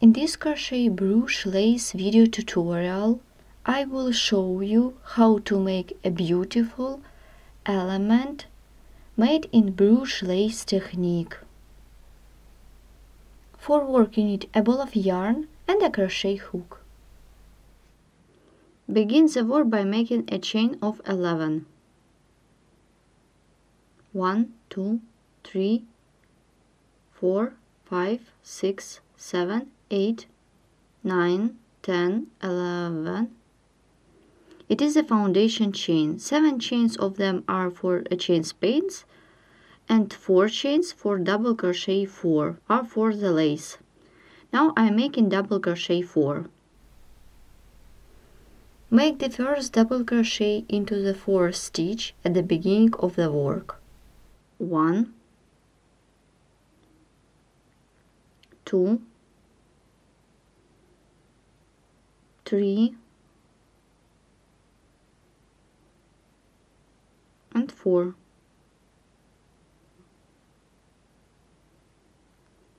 In this crochet Bruges lace video tutorial, I will show you how to make a beautiful element made in Bruges lace technique. For work you need a ball of yarn and a crochet hook. Begin the work by making a chain of 11. 1, 2, 3, 4, 5, 6, 7, 8, 9, 10, 11. It is a foundation chain. 7 chains of them are for a chain space, and 4 chains for double crochet 4 are for the lace. Now I am making double crochet 4. Make the first double crochet into the 4th stitch at the beginning of the work. 1, 2, 3, and 4.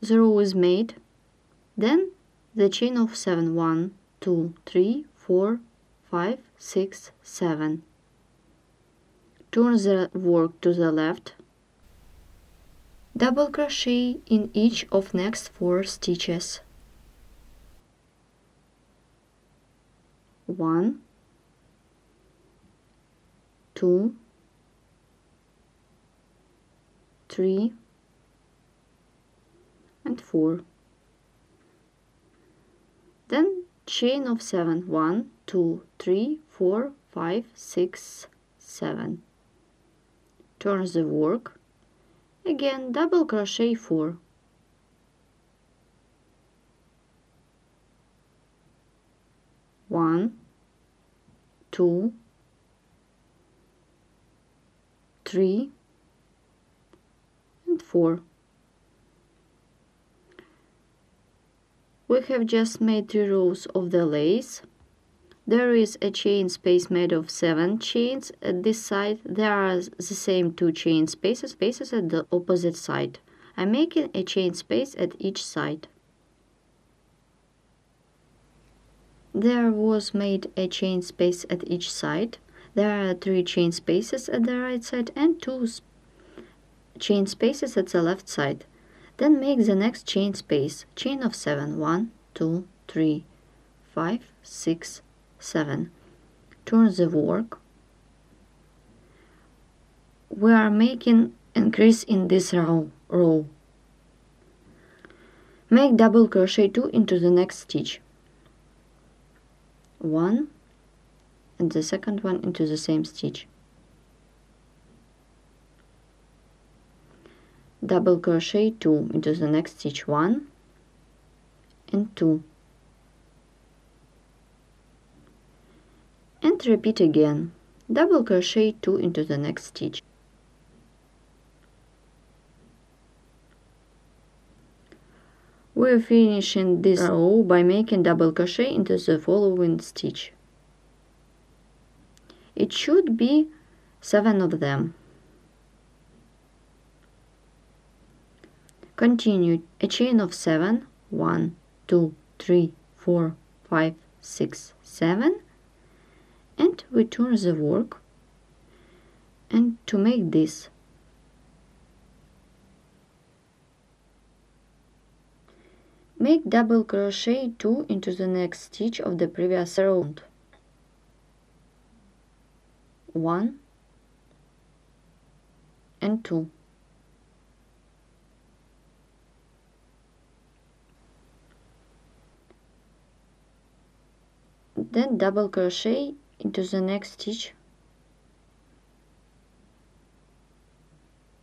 The row is made. Then the chain of 7. 1, 2, 3, 4, 5, 6, 7. Turn the work to the left. Double crochet in each of next 4 stitches. 1, 2, 3, and 4. Then chain of 7. 1, 2, 3, 4, 5, 6, 7. Turn the work. Again double crochet 4. 1, 2, 3, and 4. We have just made 3 rows of the lace. There is a chain space made of 7 chains at this side. There are the same 2 chain spaces at the opposite side. I'm making a chain space at each side. There was made a chain space at each side. There are 3 chain spaces at the right side and 2 chain spaces at the left side. Then make the next chain space. Chain of 7. 1, 2, 3, 5, 6, 7. Turn the work. We are making increase in this row. Make double crochet 2 into the next stitch. 1 and the second one into the same stitch. Double crochet 2 into the next stitch. 1 and 2. And repeat again. Double crochet 2 into the next stitch. We're finishing this row by making double crochet into the following stitch. It should be 7 of them. Continue a chain of 7. 1, 2, 3, 4, 5, 6, 7. And we turn the work. And to make this, make double crochet 2 into the next stitch of the previous row. 1 and 2. Then double crochet into the next stitch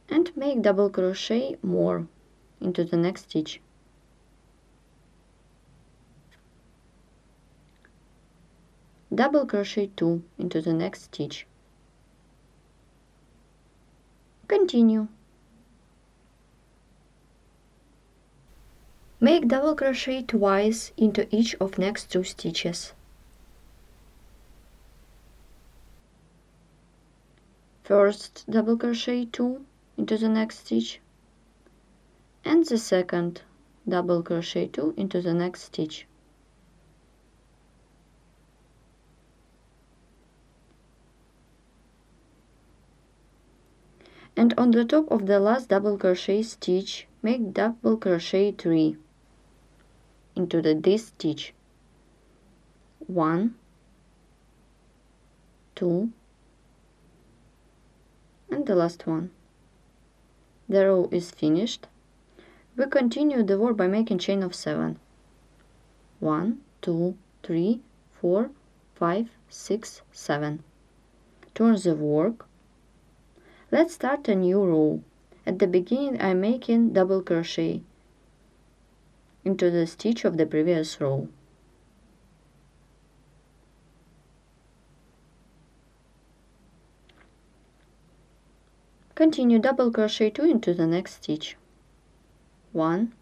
and make double crochet more into the next stitch. Double crochet 2 into the next stitch. Continue. Make double crochet twice into each of next 2 stitches. First double crochet 2 into the next stitch, and the second double crochet 2 into the next stitch. And on the top of the last double crochet stitch, make double crochet 3 into this stitch. 1, 2, and the last one. The row is finished. We continue the work by making chain of 7. 1, 2, 3, 4, 5, 6, 7. Turn the work. Let's start a new row. At the beginning I'm making double crochet into the stitch of the previous row. Continue double crochet 2 into the next stitch. 1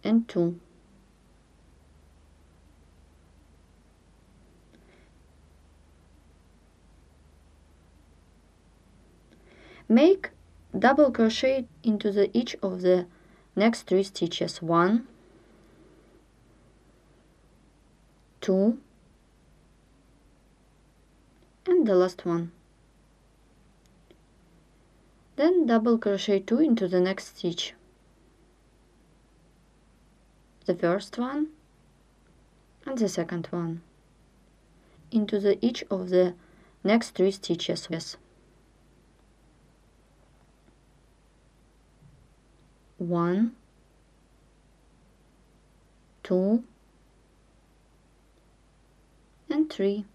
and 2. Make double crochet into each of the next 3 stitches. 1, 2, and the last one. Then double crochet 2 into the next stitch. The first one and the second one into each of the next 3 stitches. Yes. 1, 2, and 3,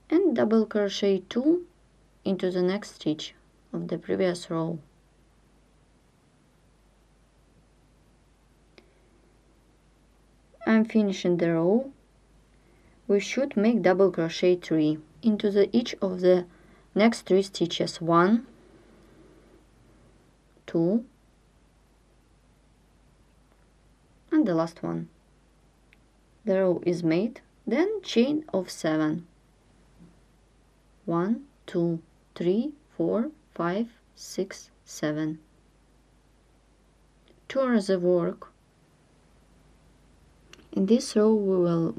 and double crochet 2 into the next stitch of the previous row. I'm finishing the row. We should make double crochet 3 into each of the next 3 stitches. 1, 2, and the last one. The row is made. Then chain of 7. 1, 2, 3, 4, 5, 6, 7. Turn the work. In this row we will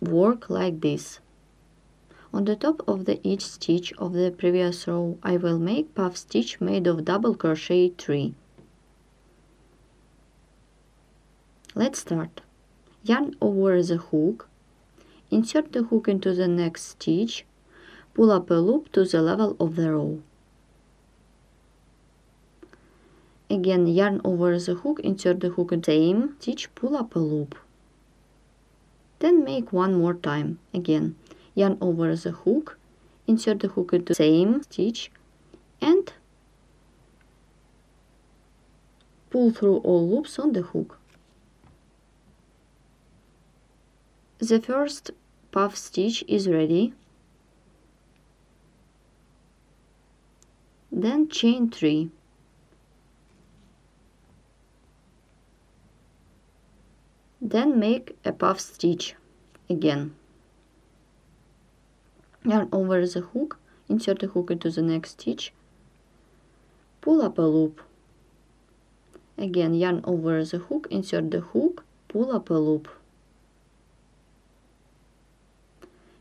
work like this. On the top of each stitch of the previous row I will make puff stitch made of double crochet 3. Let's start. Yarn over the hook, insert the hook into the next stitch, pull up a loop to the level of the row. Again, yarn over the hook, insert the hook in the same stitch, pull up a loop. Then make one more time. Again, yarn over the hook, insert the hook into the same stitch, and pull through all loops on the hook. The first puff stitch is ready. Then chain 3. Then make a puff stitch again. Yarn over the hook, insert the hook into the next stitch, pull up a loop. Again, yarn over the hook, insert the hook, pull up a loop.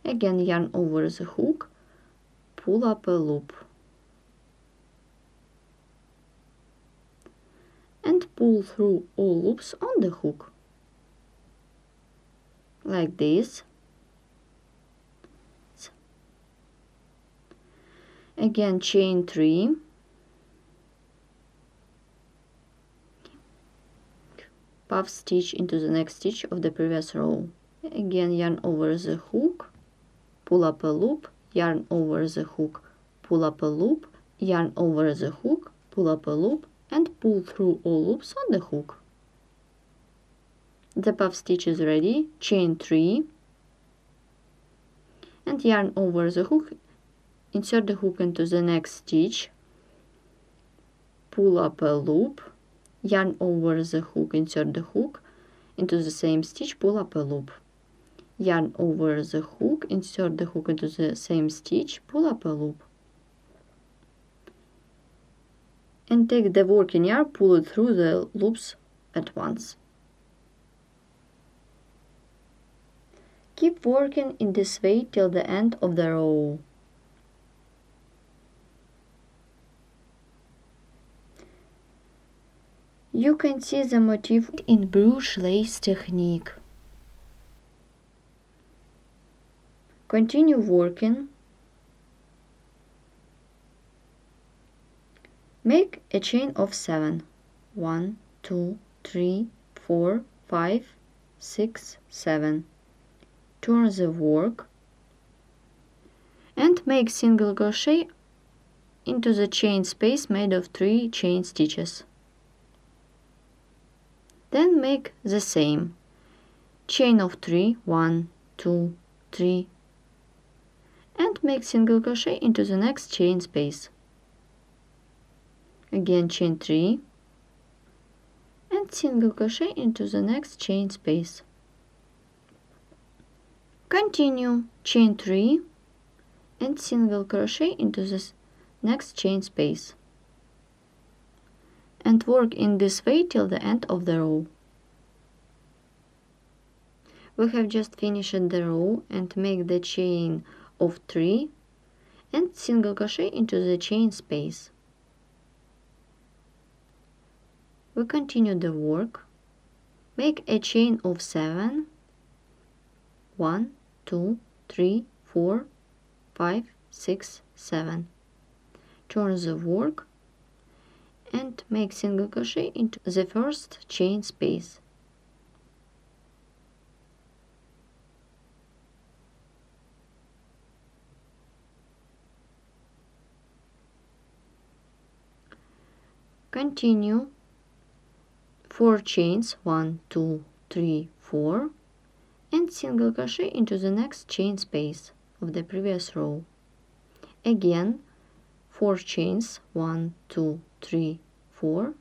Again, yarn over the hook, pull up a loop. And pull through all loops on the hook. Like this. Again, chain 3. Puff stitch into the next stitch of the previous row. Again, yarn over the hook, pull up a loop, yarn over the hook, pull up a loop, yarn over the hook, pull up a loop, and pull through all loops on the hook. The puff stitch is ready. Chain 3 and yarn over the hook, insert the hook into the next stitch, pull up a loop, yarn over the hook, insert the hook into the same stitch, pull up a loop, yarn over the hook, insert the hook into the same stitch, pull up a loop. and take the working yarn, pull it through the loops at once. Keep working in this way till the end of the row. You can see the motif in Bruges lace technique. Continue working. Make a chain of 7. 1, 2, 3, 4, 5, 6, 7. Turn the work and make single crochet into the chain space made of 3 chain stitches. Then make the same. Chain of 3, 1, 2, 3, and make single crochet into the next chain space. Again chain 3 and single crochet into the next chain space. Continue chain 3 and single crochet into the next chain space, and work in this way till the end of the row. We have just finished the row and make the chain of 3 and single crochet into the chain space. We continue the work. Make a chain of 7. 1, 2, 3, 4, 5, 6, 7. Turn the work and make single crochet into the first chain space. Continue 4 chains, 1, 2, 3, 4, and single crochet into the next chain space of the previous row. Again 4 chains, 1, 2, 3, 4,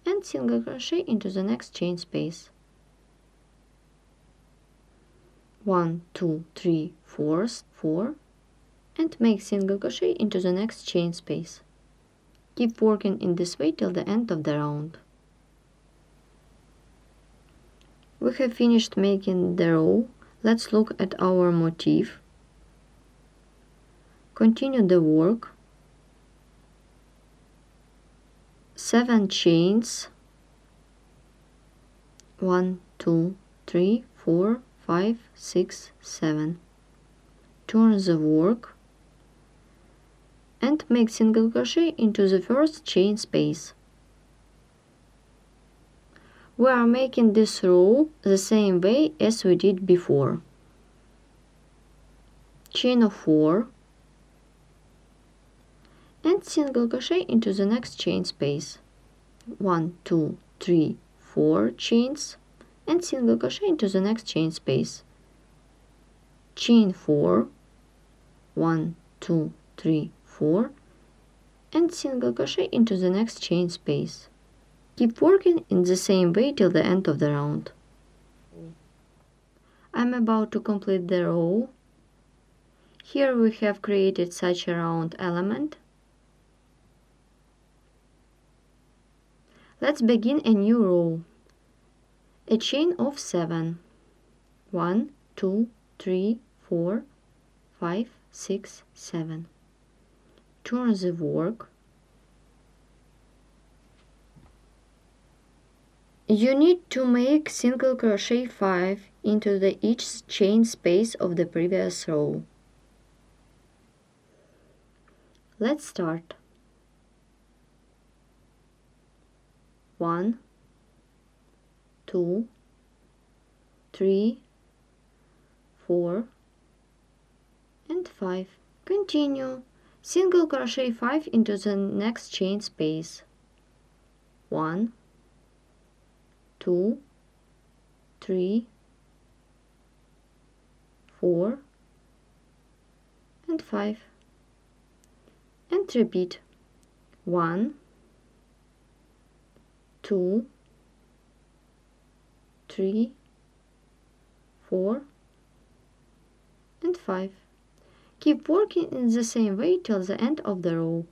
and single crochet into the next chain space. 1, 2, 3, 4, and make single crochet into the next chain space. Keep working in this way till the end of the round. We have finished making the row. Let's look at our motif. Continue the work. 7 chains, 1, 2, 3, 4, 5, 6, 7. Turn the work and make single crochet into the first chain space. We are making this row the same way as we did before. Chain of 4 and single crochet into the next chain space. 1, 2, 3, 4 chains and single crochet into the next chain space. Chain 4, 1, 2, 3, 4, and single crochet into the next chain space. Keep working in the same way till the end of the round. I'm about to complete the row. Here we have created such a round element. Let's begin a new row. A chain of 7. 1, 2, 3, 4, 5, 6, 7. Turn the work. You need to make single crochet 5 into each chain space of the previous row. Let's start. 1, 2, 3, 4, and 5. Continue. Single crochet 5 into the next chain space. 1, 2, 3, 4, and 5. And repeat. 1, 2, 3, 4, and 5. Keep working in the same way till the end of the row.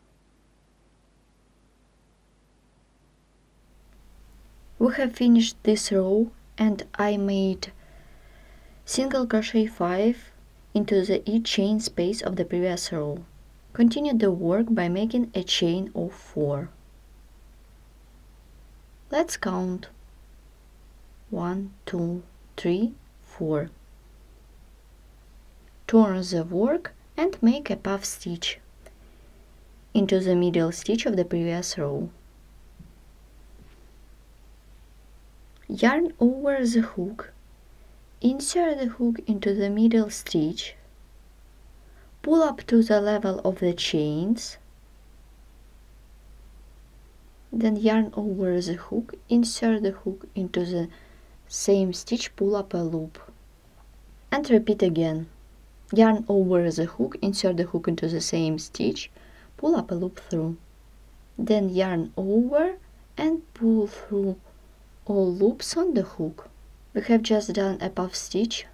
We have finished this row and I made single crochet 5 into the each chain space of the previous row. Continue the work by making a chain of 4. Let's count 1, 2, 3, 4. Turn the work and make a puff stitch into the middle stitch of the previous row. Yarn over the hook, insert the hook into the middle stitch, pull up to the level of the chains, then yarn over the hook, insert the hook into the same stitch, pull up a loop, and repeat again. Yarn over the hook, insert the hook into the same stitch, pull up a loop through, then yarn over and pull through all loops on the hook. We have just done a puff stitch.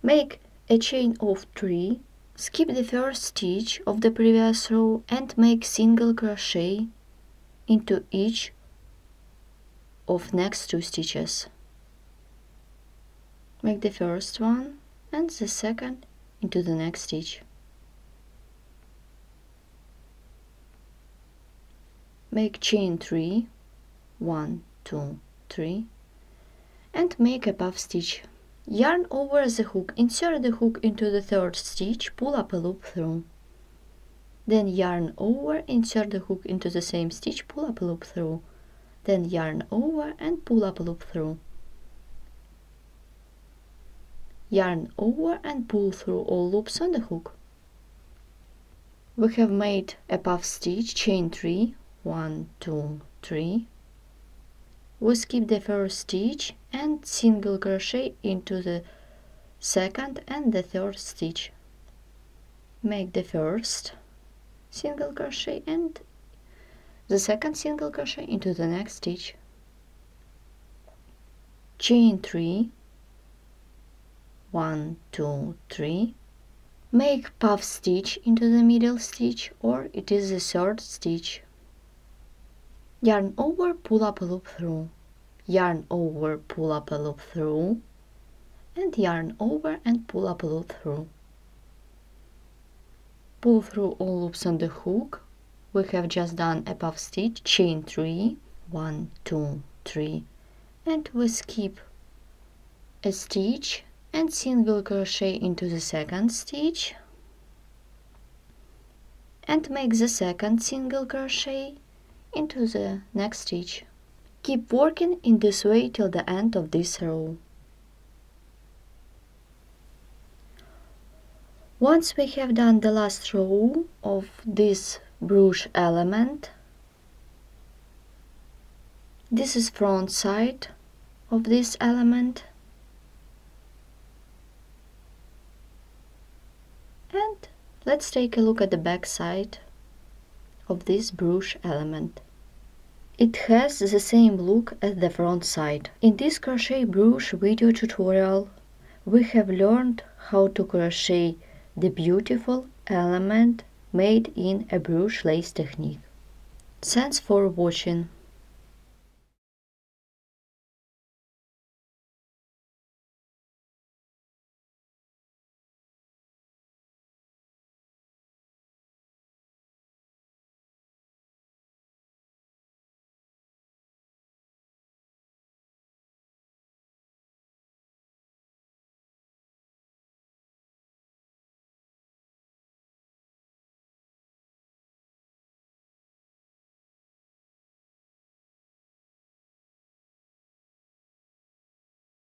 Make a chain of 3, skip the first stitch of the previous row and make single crochet into each of next 2 stitches. Make the first one and the second into the next stitch. Make chain 3, 1, 2, 3, and make a puff stitch. Yarn over the hook, insert the hook into the third stitch, pull up a loop through. Then yarn over, insert the hook into the same stitch, pull up a loop through. Then yarn over and pull up a loop through. Yarn over and pull through all loops on the hook. We have made a puff stitch, chain 3, 1, 2, 3. We skip the first stitch and single crochet into the second and the third stitch. Make the first single crochet and the second single crochet into the next stitch. Chain 3, 1, 2, 3. Make puff stitch into the middle stitch, or it is the third stitch. Yarn over, pull up a loop through, yarn over, pull up a loop through, and yarn over and pull up a loop through. Pull through all loops on the hook. We have just done a puff stitch, chain 3, 1, 2, 3, and we skip a stitch and single crochet into the second stitch and make the second single crochet into the next stitch. Keep working in this way till the end of this row. Once we have done the last row of this Bruges element, this is front side of this element, and let's take a look at the back side of this Bruges element. It has the same look as the front side. In this Crochet Bruges video tutorial, we have learned how to crochet the beautiful element made in a Bruges lace technique. Thanks for watching.